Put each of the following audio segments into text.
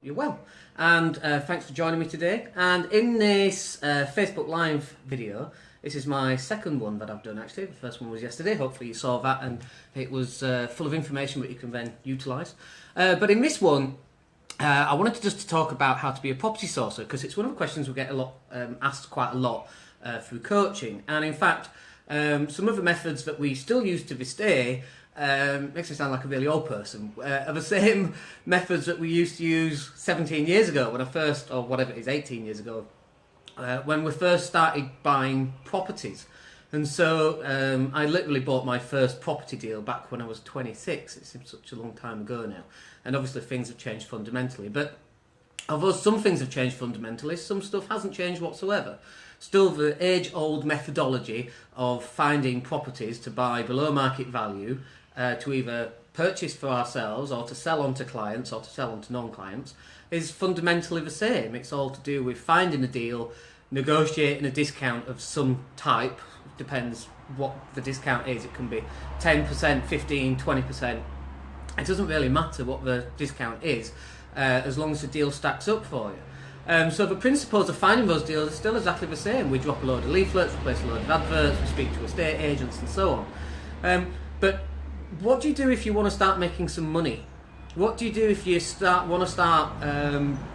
You're well. And thanks for joining me today. And in this Facebook Live video, this is my second one that I've done actually. The first one was yesterday. Hopefully you saw that and it was full of information that you can then utilise. But in this one, I wanted to just talk about how to be a property sourcer, because it's one of the questions we get a lot asked quite a lot through coaching. And in fact, some of the methods that we still use to this day makes me sound like a really old person, are the same methods that we used to use 17 years ago when I first, or whatever it is, 18 years ago, when we first started buying properties. And so I literally bought my first property deal back when I was 26. It seems such a long time ago now. And obviously things have changed fundamentally. But although some things have changed fundamentally, some stuff hasn't changed whatsoever. Still the age-old methodology of finding properties to buy below market value, to either purchase for ourselves or to sell on to clients or to sell on to non-clients, is fundamentally the same. It's all to do with finding a deal, negotiating a discount of some type. Depends what the discount is. It can be 10%, 15, 20%. It doesn't really matter what the discount is, as long as the deal stacks up for you. So the principles of finding those deals are still exactly the same. We drop a load of leaflets, we place a load of adverts, we speak to estate agents and so on. But what do you do if you want to start making some money? What do you do if you want to start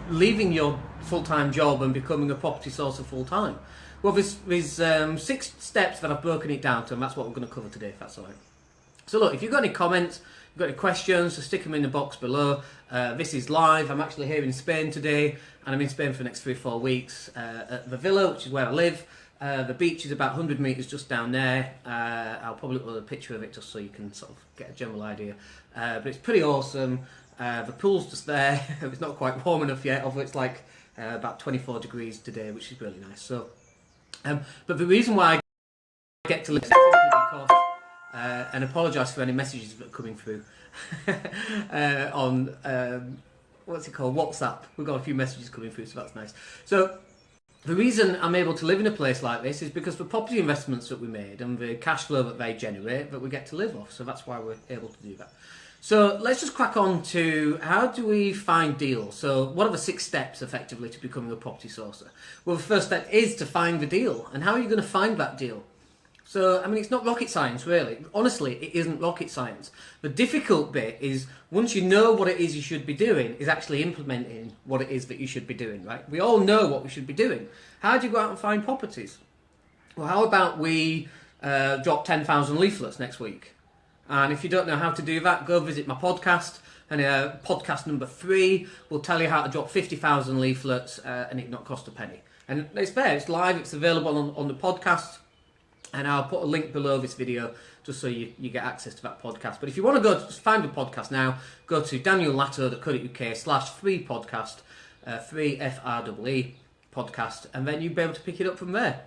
leaving your full-time job and becoming a property sourcer full-time? Well, there's 6 steps that I've broken it down to, and that's what we're going to cover today, if that's all right. So look, if you've got any comments, you've got any questions, so stick them in the box below. This is live. I'm actually here in Spain today, and I'm in Spain for the next 3 or 4 weeks at the villa, which is where I live. The beach is about 100 metres just down there. I'll probably put a picture of it just so you can sort of get a general idea. But it's pretty awesome. The pool's just there. It's not quite warm enough yet, although it's like about 24 degrees today, which is really nice. So, but the reason why I get to live is because, and apologise for any messages that are coming through on what's it called, WhatsApp. We've got a few messages coming through, so that's nice. So the reason I'm able to live in a place like this is because the property investments that we made and the cash flow that they generate that we get to live off. So that's why we're able to do that. So let's just crack on to how do we find deals. So what are the 6 steps effectively to becoming a property sourcer? Well, the first step is to find the deal. And how are you going to find that deal? So, I mean, it's not rocket science, really. Honestly, it isn't rocket science. The difficult bit is, once you know what it is you should be doing, is actually implementing what it is that you should be doing, right? We all know what we should be doing. How do you go out and find properties? Well, how about we drop 10,000 leaflets next week? And if you don't know how to do that, go visit my podcast. And podcast number 3 will tell you how to drop 50,000 leaflets and it not cost a penny. And it's there, it's live, it's available on the podcast. And I'll put a link below this video just so you get access to that podcast. But if you want to go to find the podcast now, go to daniellatto.co.uk/3podcast, 3FREE podcast, and then you'll be able to pick it up from there.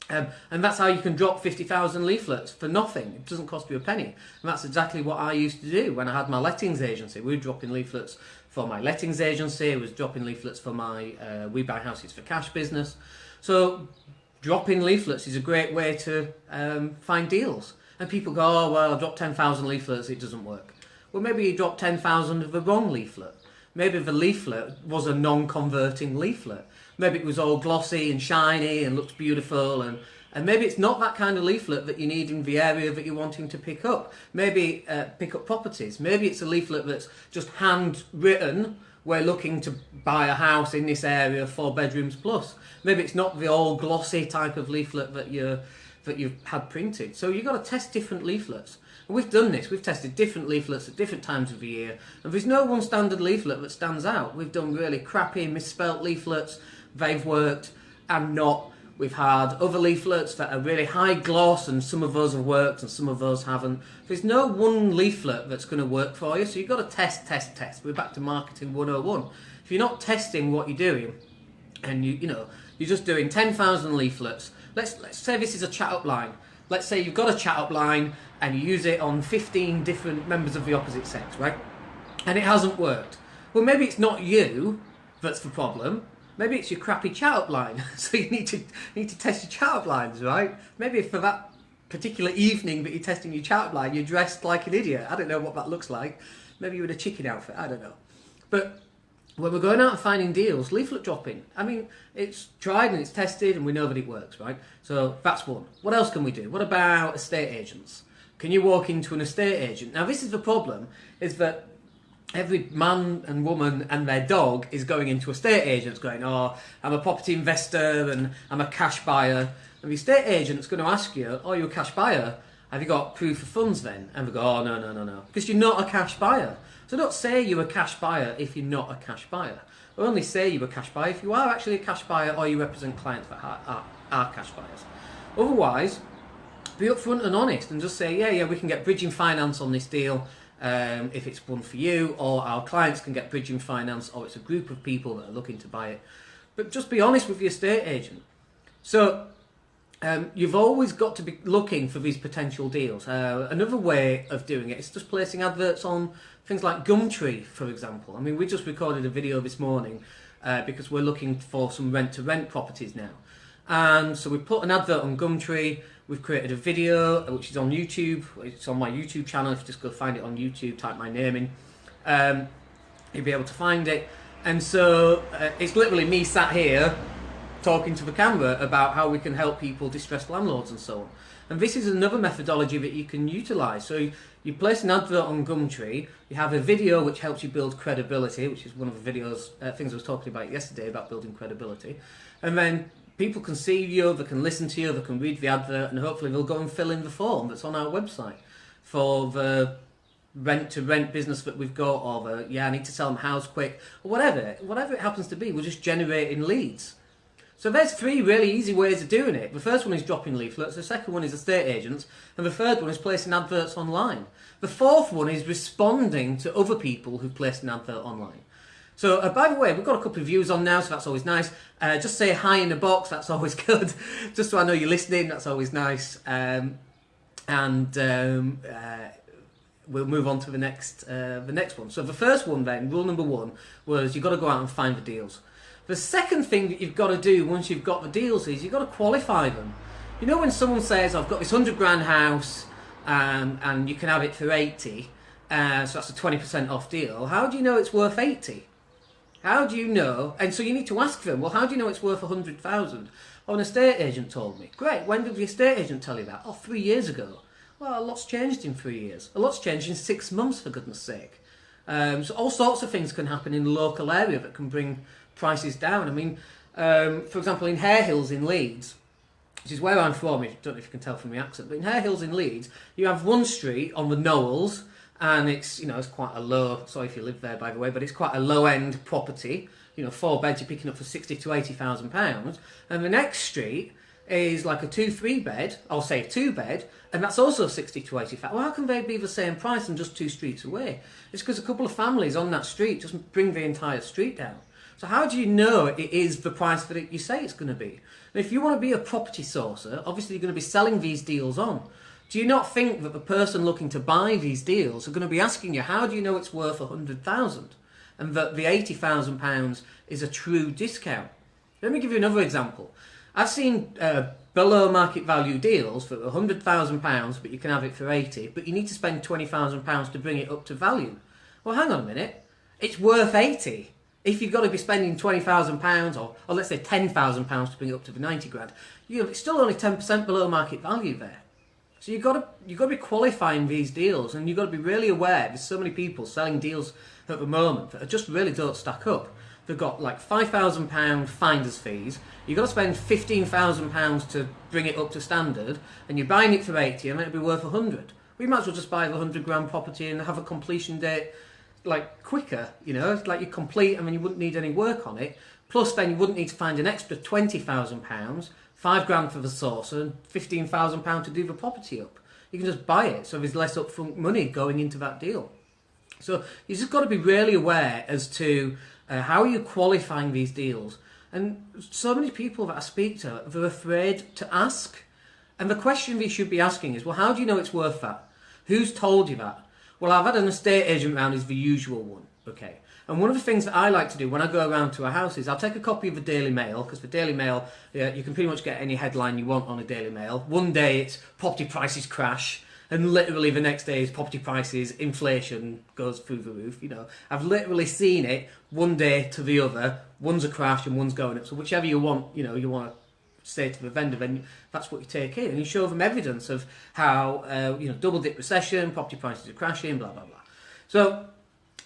And that's how you can drop 50,000 leaflets for nothing. It doesn't cost you a penny. And that's exactly what I used to do when I had my lettings agency. We were dropping leaflets for my lettings agency. I was dropping leaflets for my We Buy Houses for Cash business. So dropping leaflets is a great way to find deals. And people go, oh, well, I dropped 10,000 leaflets, it doesn't work. Well, maybe you dropped 10,000 of the wrong leaflet. Maybe the leaflet was a non-converting leaflet. Maybe it was all glossy and shiny and looked beautiful, and maybe it's not that kind of leaflet that you need in the area that you're wanting to pick up. Maybe pick up properties. Maybe it's a leaflet that's just handwritten, we're looking to buy a house in this area, 4 bedrooms plus. Maybe it's not the old glossy type of leaflet that you've had printed. So you've got to test different leaflets. And we've done this. We've tested different leaflets at different times of the year. And there's no one standard leaflet that stands out. We've done really crappy, misspelt leaflets. They've worked and not. We've had other leaflets that are really high gloss, and some of those have worked and some of those haven't. There's no one leaflet that's going to work for you, so you've got to test. We're back to marketing 101. If you're not testing what you're doing, and you're just doing 10,000 leaflets, let's say this is a chat up line. Let's say you've got a chat up line and you use it on 15 different members of the opposite sex, right? And it hasn't worked. Well, maybe it's not you that's the problem. Maybe it's your crappy chat-up line. So you need to test your chat-up lines, right? Maybe for that particular evening that you're testing your chat-up line, you're dressed like an idiot. I don't know what that looks like. Maybe you're in a chicken outfit. I don't know. But when we're going out and finding deals, leaflet dropping. I mean, it's tried and it's tested and we know that it works, right? So that's one. What else can we do? What about estate agents? Can you walk into an estate agent? Now, this is the problem, is that every man and woman and their dog is going into estate agents going, oh, I'm a property investor and I'm a cash buyer. And the estate agent's going to ask you, oh, you're a cash buyer? Have you got proof of funds then? And they go, oh, no. Because you're not a cash buyer. So don't say you're a cash buyer if you're not a cash buyer. Only say you're a cash buyer if you are actually a cash buyer or you represent clients that are cash buyers. Otherwise, be upfront and honest and just say, yeah, we can get bridging finance on this deal if it's one for you, or our clients can get bridging finance, or it's a group of people that are looking to buy it. But just be honest with your estate agent. So you've always got to be looking for these potential deals. Another way of doing it is just placing adverts on things like Gumtree, for example. I mean, we just recorded a video this morning because we're looking for some rent-to-rent properties now. And so we put an advert on Gumtree. We've created a video which is on YouTube. It's on my YouTube channel. If you just go find it on YouTube, type my name in, you'll be able to find it. And so it's literally me sat here talking to the camera about how we can help people, distressed landlords and so on. And this is another methodology that you can utilise. So you place an advert on Gumtree, you have a video which helps you build credibility, which is one of the videos, things I was talking about yesterday about building credibility. And then people can see you, they can listen to you, they can read the advert, and hopefully they'll go and fill in the form that's on our website for the rent-to-rent business that we've got, or the, I need to sell my house quick, or whatever it happens to be. We're just generating leads. So there's 3 really easy ways of doing it. The first one is dropping leaflets, the second one is estate agents, and the third one is placing adverts online. The fourth one is responding to other people who've placed an advert online. So, by the way, we've got a couple of views on now, so that's always nice. Just say hi in the box, that's always good. Just so I know you're listening, that's always nice. We'll move on to the next one. So the first one then, rule number 1, was you've got to go out and find the deals. The second thing that you've got to do once you've got the deals is you've got to qualify them. You know, when someone says, I've got this £100,000 house and you can have it for 80, so that's a 20% off deal, how do you know it's worth 80? How do you know? And so you need to ask them, well, how do you know it's worth 100,000? Oh, an estate agent told me. Great, when did the estate agent tell you that? Oh, 3 years ago. Well, a lot's changed in 3 years. A lot's changed in 6 months, for goodness sake. So all sorts of things can happen in the local area that can bring prices down. I mean, for example, in Hare Hills in Leeds, which is where I'm from, I don't know if you can tell from the accent, but in Hare Hills in Leeds, you have one street on the Knolls, and it's, it's quite a low, sorry if you live there by the way, but it's quite a low-end property. 4 beds you're picking up for 60 to 80,000 pounds, and the next street is like a 2-3 bed, I'll say 2 bed, and that's also 60 to 85. Well, how can they be the same price and just 2 streets away? It's because a couple of families on that street just bring the entire street down. So how do you know it is the price that you say it's going to be? And if you want to be a property sourcer, obviously you're going to be selling these deals on. Do you not think that the person looking to buy these deals are going to be asking you, how do you know it's worth 100,000? And that the £80,000 is a true discount? Let me give you another example. I've seen below market value deals for £100,000, but you can have it for 80, but you need to spend £20,000 to bring it up to value. Well, hang on a minute. It's worth 80. If you've got to be spending £20,000 or let's say £10,000 to bring it up to the 90 grand, it's still only 10% below market value there. So you've got to be qualifying these deals, and you've got to be really aware. There's so many people selling deals at the moment that just really don't stack up. They've got like £5,000 finder's fees. You've got to spend £15,000 to bring it up to standard, and you're buying it for 80, and it'll be worth 100. We might as well just buy the 100 grand property and have a completion date like quicker. It's like you complete and then you wouldn't need any work on it. Plus, then you wouldn't need to find an extra £20,000, 5 grand for the source, and £15,000 to do the property up. You can just buy it, so there's less upfront money going into that deal. So you've just got to be really aware as to how are you qualifying these deals. And so many people that I speak to, they're afraid to ask. And the question we should be asking is, well, how do you know it's worth that? Who's told you that? Well, I've had an estate agent round is the usual one, okay? And one of the things that I like to do when I go around to a house is I'll take a copy of the Daily Mail, because the Daily Mail, you can pretty much get any headline you want on a Daily Mail. One day it's property prices crash, and literally the next day's property prices, inflation goes through the roof. You know, I've literally seen it one day to the other. One's a crash and one's going up. So whichever you want, you know, you want to say to the vendor, then that's what you take in, and you show them evidence of how you know, double dip recession, property prices are crashing, blah blah blah. So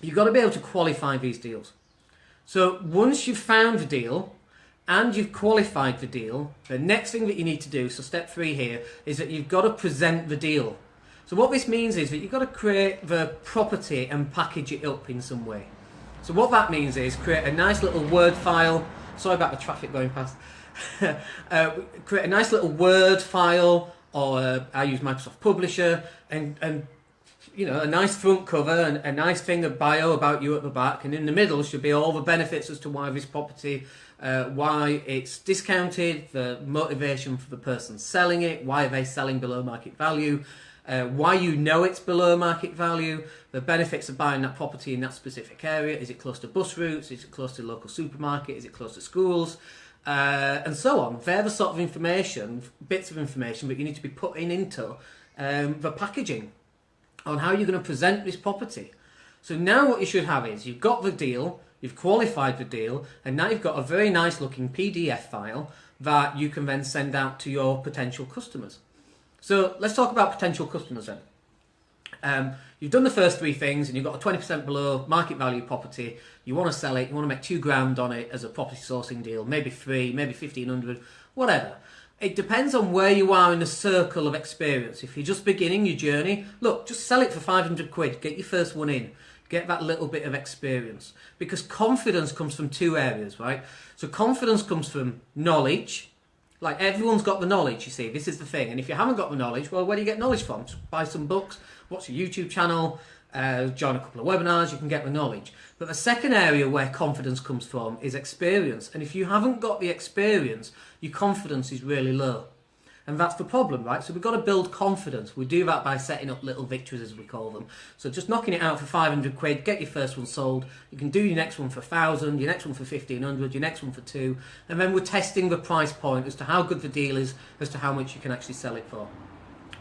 you've got to be able to qualify these deals. So once you've found the deal and you've qualified the deal, the next thing that you need to do, so step 3 here, is that you've got to present the deal. So what this means is that you've got to create the property and package it up in some way. So what that means is create a nice little Word file. Sorry about the traffic going past. Create a nice little Word file, or I use Microsoft Publisher, and you know, a nice front cover and a nice thing of bio about you at the back, and in the middle should be all the benefits as to why this property, why it's discounted, the motivation for the person selling it, why are they selling below market value, why you know it's below market value, the benefits of buying that property in that specific area. Is it close to bus routes? Is it close to a local supermarket? Is it close to schools? And so on. They're the sort of information, bits of information that you need to be putting into the packaging on how you're going to present this property. So now what you should have is you've got the deal, you've qualified the deal, and now you've got a very nice looking PDF file that you can then send out to your potential customers. So let's talk about potential customers then. You've done the first 3 things and you've got a 20% below market value property. You want to sell it, you want to make $2,000 on it as a property sourcing deal, maybe 3, maybe 1,500, whatever. It depends on where you are in the circle of experience. If you're just beginning your journey, look, just sell it for 500 quid, get your first one in, get that little bit of experience. Because confidence comes from 2 areas, right? So confidence comes from knowledge. Like, everyone's got the knowledge, you see, this is the thing. And if you haven't got the knowledge, well, where do you get knowledge from? Just buy some books, watch a YouTube channel, join a couple of webinars, you can get the knowledge. But the second area where confidence comes from is experience. And if you haven't got the experience, your confidence is really low. And that's the problem, right? So we've got to build confidence. We do that by setting up little victories, as we call them. So just knocking it out for 500 quid, get your first one sold. You can do your next one for 1,000, your next one for 1,500, your next one for 2. And then we're testing the price point as to how good the deal is, as to how much you can actually sell it for.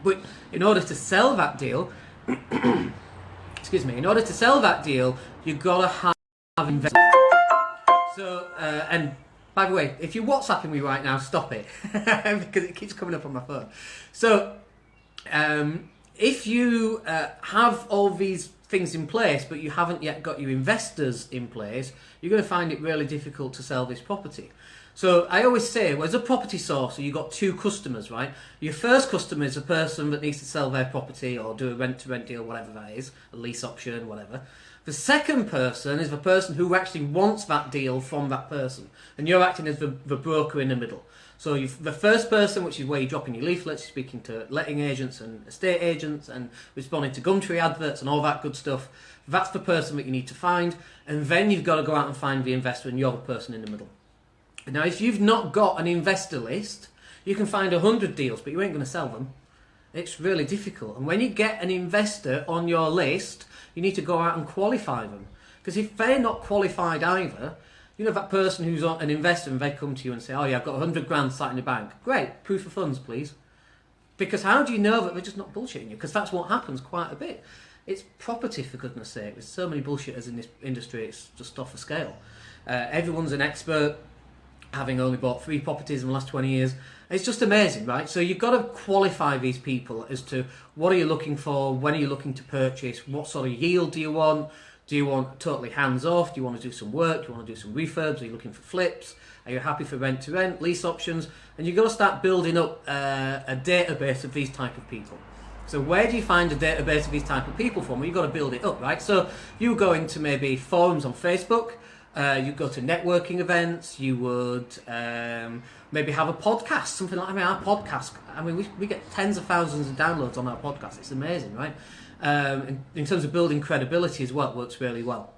But in order to sell that deal, excuse me, in order to sell that deal, you've got to have investors. So, and by the way, if you're WhatsApping me right now, stop it, because it keeps coming up on my phone. So, if you have all these things in place, but you haven't yet got your investors in place, you're going to find it really difficult to sell this property. So I always say, well, as a property sourcer, you've got 2 customers, right? Your first customer is a person that needs to sell their property or do a rent-to-rent deal, whatever that is, a lease option, whatever. The second person is the person who actually wants that deal from that person. And you're acting as the broker in the middle. So the first person, which is where you're dropping your leaflets, you're speaking to letting agents and estate agents and responding to Gumtree adverts and all that good stuff. That's the person that you need to find. And then you've got to go out and find the investor, and you're the person in the middle. Now, if you've not got an investor list, you can find 100 deals, but you ain't going to sell them. It's really difficult. And when you get an investor on your list, you need to go out and qualify them. Because if they're not qualified either, you know, that person who's an investor and they come to you and say, oh yeah, I've got 100 grand sat in the bank. Great, proof of funds, please. Because how do you know that they're just not bullshitting you? Because that's what happens quite a bit. It's property, for goodness sake. There's so many bullshitters in this industry, it's just off the scale. Everyone's an expert, having only bought 3 properties in the last 20 years. It's just amazing, right? So you've got to qualify these people as to what are you looking for, when are you looking to purchase, what sort of yield do you want? Do you want totally hands-off? Do you want to do some work? Do you want to do some refurbs? Are you looking for flips? Are you happy for rent-to-rent, lease options? And you've got to start building up a database of these type of people. So where do you find a database of these type of people from? Well, you've got to build it up, right? So you go into maybe forums on Facebook, you go to networking events, you would maybe have a podcast, something like, our podcast, we get tens of thousands of downloads on our podcast. It's amazing, right? In terms of building credibility as well, it works really well.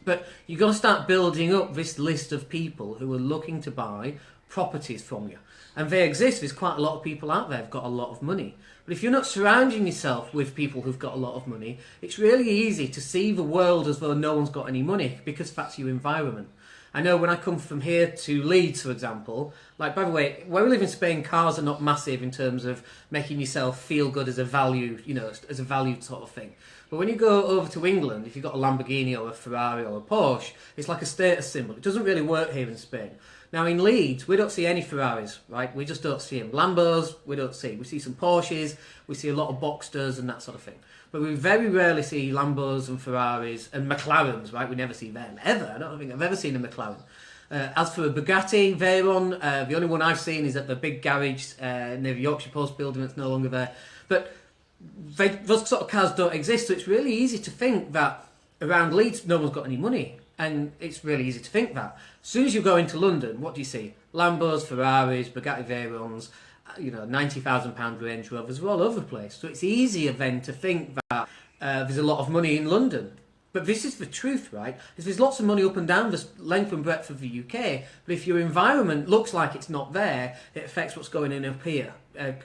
But you've got to start building up this list of people who are looking to buy properties from you. And they exist. There's quite a lot of people out there who've got a lot of money. But if you're not surrounding yourself with people who've got a lot of money, it's really easy to see the world as though no one's got any money, because that's your environment. I know when I come from here to Leeds, for example, like, by the way, where we live in Spain, cars are not massive in terms of making yourself feel good as a value, you know, as a valued sort of thing. But when you go over to England, if you've got a Lamborghini or a Ferrari or a Porsche, it's like a status symbol. It doesn't really work here in Spain. Now in Leeds, we don't see any Ferraris, right? We just don't see them. Lambos, we don't see. We see some Porsches, we see a lot of Boxsters and that sort of thing. But we very rarely see Lambos and Ferraris and McLarens, right? We never see them, ever. I don't think I've ever seen a McLaren. As for a Bugatti Veyron, the only one I've seen is at the big garage near the Yorkshire Post building that's no longer there. But those sort of cars don't exist, so it's really easy to think that around Leeds no one's got any money. And it's really easy to think that. As soon as you go into London, what do you see? Lambos, Ferraris, Bugatti Veyrons, you know, £90,000 Range Rovers, we're all over the place. So it's easier then to think that there's a lot of money in London. But this is the truth, right? There's lots of money up and down the length and breadth of the UK, but if your environment looks like it's not there, it affects what's going on up here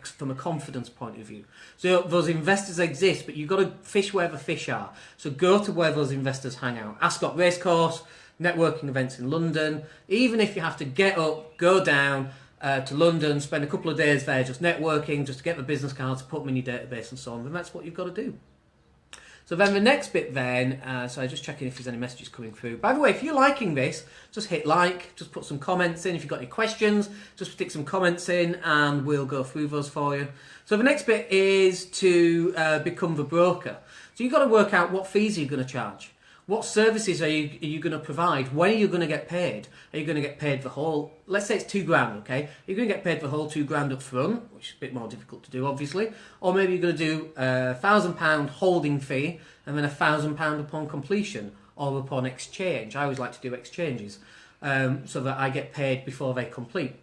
from a confidence point of view. So those investors exist, but you've got to fish where the fish are. So go to where those investors hang out. Ascot Racecourse, networking events in London. Even if you have to get up, go down to London, spend a couple of days there just networking, just to get the business cards, put them in your database and so on, then that's what you've got to do. So then the next bit then, so I'm just checking if there's any messages coming through. By the way, if you're liking this, just hit like, just put some comments in. If you've got any questions, just stick some comments in and we'll go through those for you. So the next bit is to become the broker. So you've got to work out what fees are you going to charge. What services are you going to provide? When are you going to get paid? Are you going to get paid the whole, let's say it's £2,000, okay? You're going to get paid the whole £2,000 up front, which is a bit more difficult to do, obviously. Or maybe you're going to do a £1,000 holding fee and then £1,000 upon completion or upon exchange. I always like to do exchanges so that I get paid before they complete.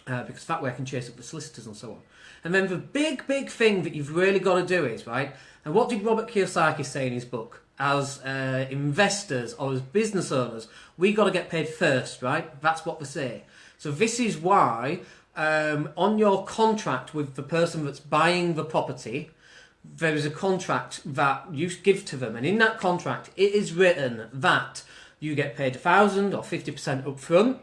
Because that way I can chase up the solicitors and so on. And then the big thing that you've really got to do is, right, and what did Robert Kiyosaki say in his book? As investors or as business owners, we got to get paid first, right? That's what they say. So this is why on your contract with the person that's buying the property, there is a contract that you give to them. And in that contract, it is written that you get paid 1,000 or 50% up front,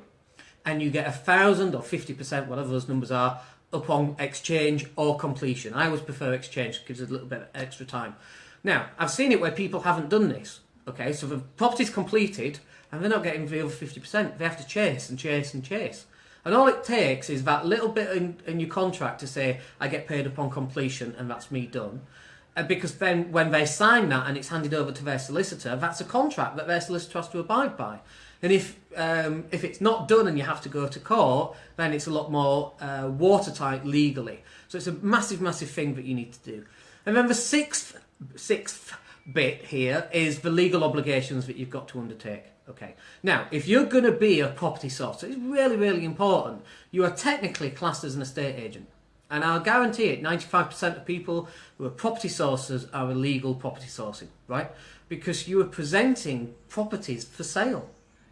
and you get 1,000 or 50%, whatever those numbers are, upon exchange or completion. I always prefer exchange, it gives us a little bit of extra time. Now, I've seen it where people haven't done this. Okay, so the property's completed and they're not getting the other 50%. They have to chase and chase and chase. And all it takes is that little bit in your contract to say, I get paid upon completion and that's me done. Because then when they sign that and it's handed over to their solicitor, that's a contract that their solicitor has to abide by. And if it's not done and you have to go to court, then it's a lot more watertight legally. So it's a massive thing that you need to do. And then the sixth bit here is the legal obligations that you've got to undertake. Okay. Now, if you're going to be a property sourcer, it's really important. You are technically classed as an estate agent. And I'll guarantee it, 95% of people who are property sourcers are illegal property sourcing, right? Because you are presenting properties for sale.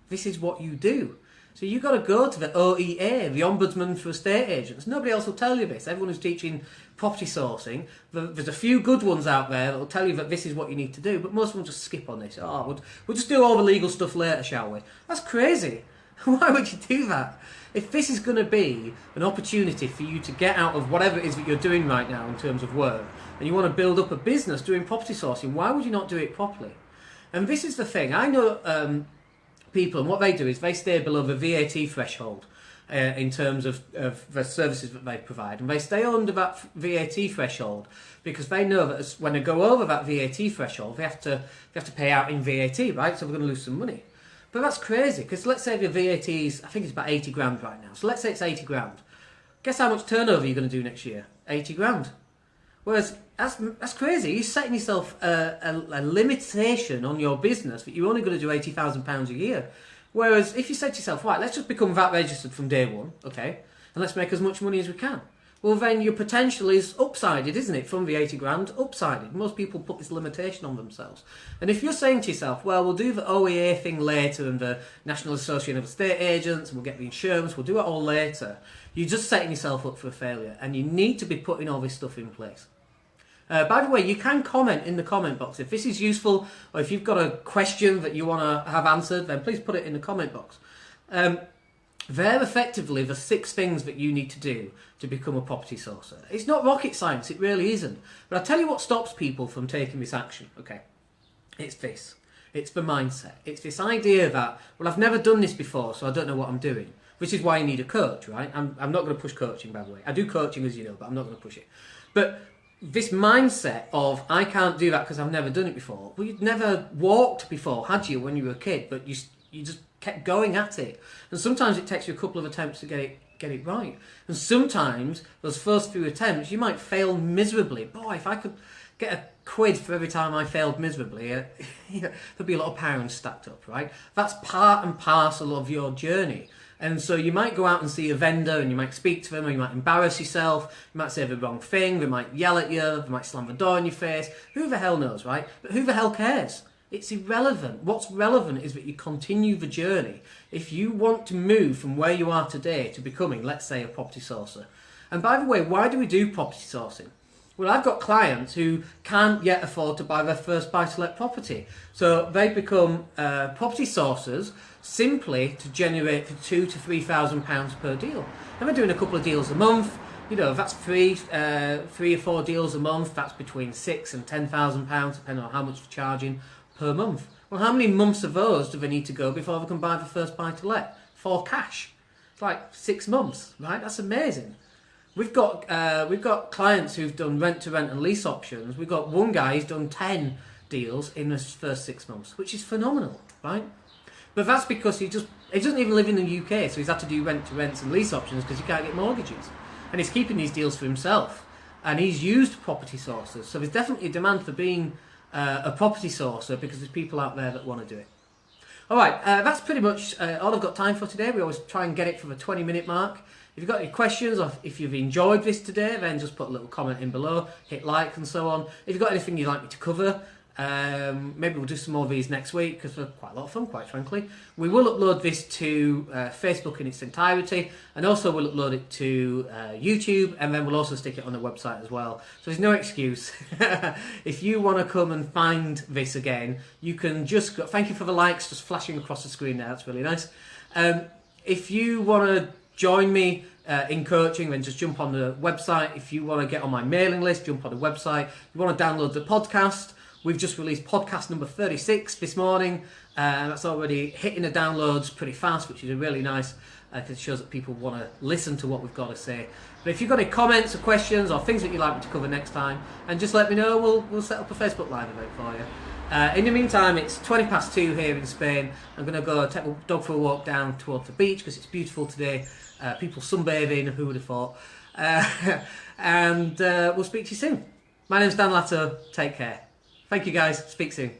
This is what you do. So you've got to go to the OEA, the Ombudsman for Estate Agents. Nobody else will tell you this. Everyone who's teaching property sourcing, there's a few good ones out there that will tell you that this is what you need to do, but most of them just skip on this. Oh, we'll just do all the legal stuff later, shall we? That's crazy. Why would you do that? If this is going to be an opportunity for you to get out of whatever it is that you're doing right now in terms of work, and you want to build up a business doing property sourcing, why would you not do it properly? And this is the thing. I know people, and what they do is they stay below the VAT threshold in terms of the services that they provide, and they stay under that VAT threshold because they know that when they go over that VAT threshold, they have to pay out in VAT, right? So they're going to lose some money. But that's crazy because let's say the VAT is, I think it's about 80 grand right now. So let's say it's 80 grand. Guess how much turnover you're going to do next year? 80 grand. Whereas that's crazy. You're setting yourself a limitation on your business that you're only going to do £80,000 a year. Whereas if you said to yourself, right, let's just become VAT registered from day one, okay, and let's make as much money as we can. Well, then your potential is upsided, isn't it? From the 80 grand, upsided. Most people put this limitation on themselves. And if you're saying to yourself, well, we'll do the OEA thing later and the National Association of Estate Agents, and we'll get the insurance, we'll do it all later, you're just setting yourself up for a failure. And you need to be putting all this stuff in place. By the way, you can comment in the comment box. If this is useful, or if you've got a question that you want to have answered, then please put it in the comment box. They're effectively the 6 things that you need to do to become a property sourcer. It's not rocket science, it really isn't. But I'll tell you what stops people from taking this action, okay? It's this. It's the mindset. It's this idea that, well, I've never done this before, so I don't know what I'm doing. Which is why you need a coach, right? I'm not going to push coaching, by the way. I do coaching, as you know, but I'm not going to push it. But this mindset of, I can't do that because I've never done it before. Well, you'd never walked before, had you, when you were a kid? But you just kept going at it. And sometimes it takes you a couple of attempts to get it right. And sometimes, those first few attempts, you might fail miserably. Boy, if I could get a quid for every time I failed miserably, there'd be a lot of pounds stacked up, right? That's part and parcel of your journey. And so you might go out and see a vendor and you might speak to them, or you might embarrass yourself, you might say the wrong thing, they might yell at you, they might slam the door in your face. Who the hell knows, right? But who the hell cares? It's irrelevant. What's relevant is that you continue the journey. If you want to move from where you are today to becoming, let's say, a property sourcer. And by the way, why do we do property sourcing? Well, I've got clients who can't yet afford to buy their first buy-to-let property. So they become property sourcers simply to generate for £2,000 to £3,000 per deal. And they're doing a couple of deals a month. You know, that's three or 4 deals a month. That's between £6,000 and £10,000, depending on how much they're charging per month. Well, how many months of those do they need to go before they can buy the first buy-to-let for cash? It's like 6 months, right? That's amazing. We've got clients who've done rent-to-rent and lease options. We've got one guy who's done 10 deals in his first 6 months, which is phenomenal, right? But that's because he doesn't even live in the UK, so he's had to do rent-to-rents and lease options because he can't get mortgages. And he's keeping these deals for himself. And he's used property sources. So there's definitely a demand for being a property sourcer because there's people out there that want to do it. All right, that's pretty much all I've got time for today. We always try and get it for the 20-minute mark. If you've got any questions, or if you've enjoyed this today, then just put a little comment in below, hit like and so on. If you've got anything you'd like me to cover, maybe we'll do some more of these next week because they're quite a lot of fun, quite frankly. We will upload this to Facebook in its entirety, and also we'll upload it to YouTube, and then we'll also stick it on the website as well. So there's no excuse. If you want to come and find this again, you can just go. Thank you for the likes just flashing across the screen there. That's really nice. If you want to join me in coaching, then just jump on the website. If you want to get on my mailing list, jump on the website. If you want to download the podcast, we've just released podcast number 36 this morning. That's already hitting the downloads pretty fast, which is really nice because it shows that people want to listen to what we've got to say. But if you've got any comments or questions or things that you'd like me to cover next time, and just let me know, we'll set up a Facebook Live event for you. In the meantime, it's 2:20 here in Spain. I'm going to go take my dog for a walk down towards the beach because it's beautiful today. People sunbathing, who would have thought? And we'll speak to you soon. My name's Dan Latto. Take care. Thank you guys. Speak soon.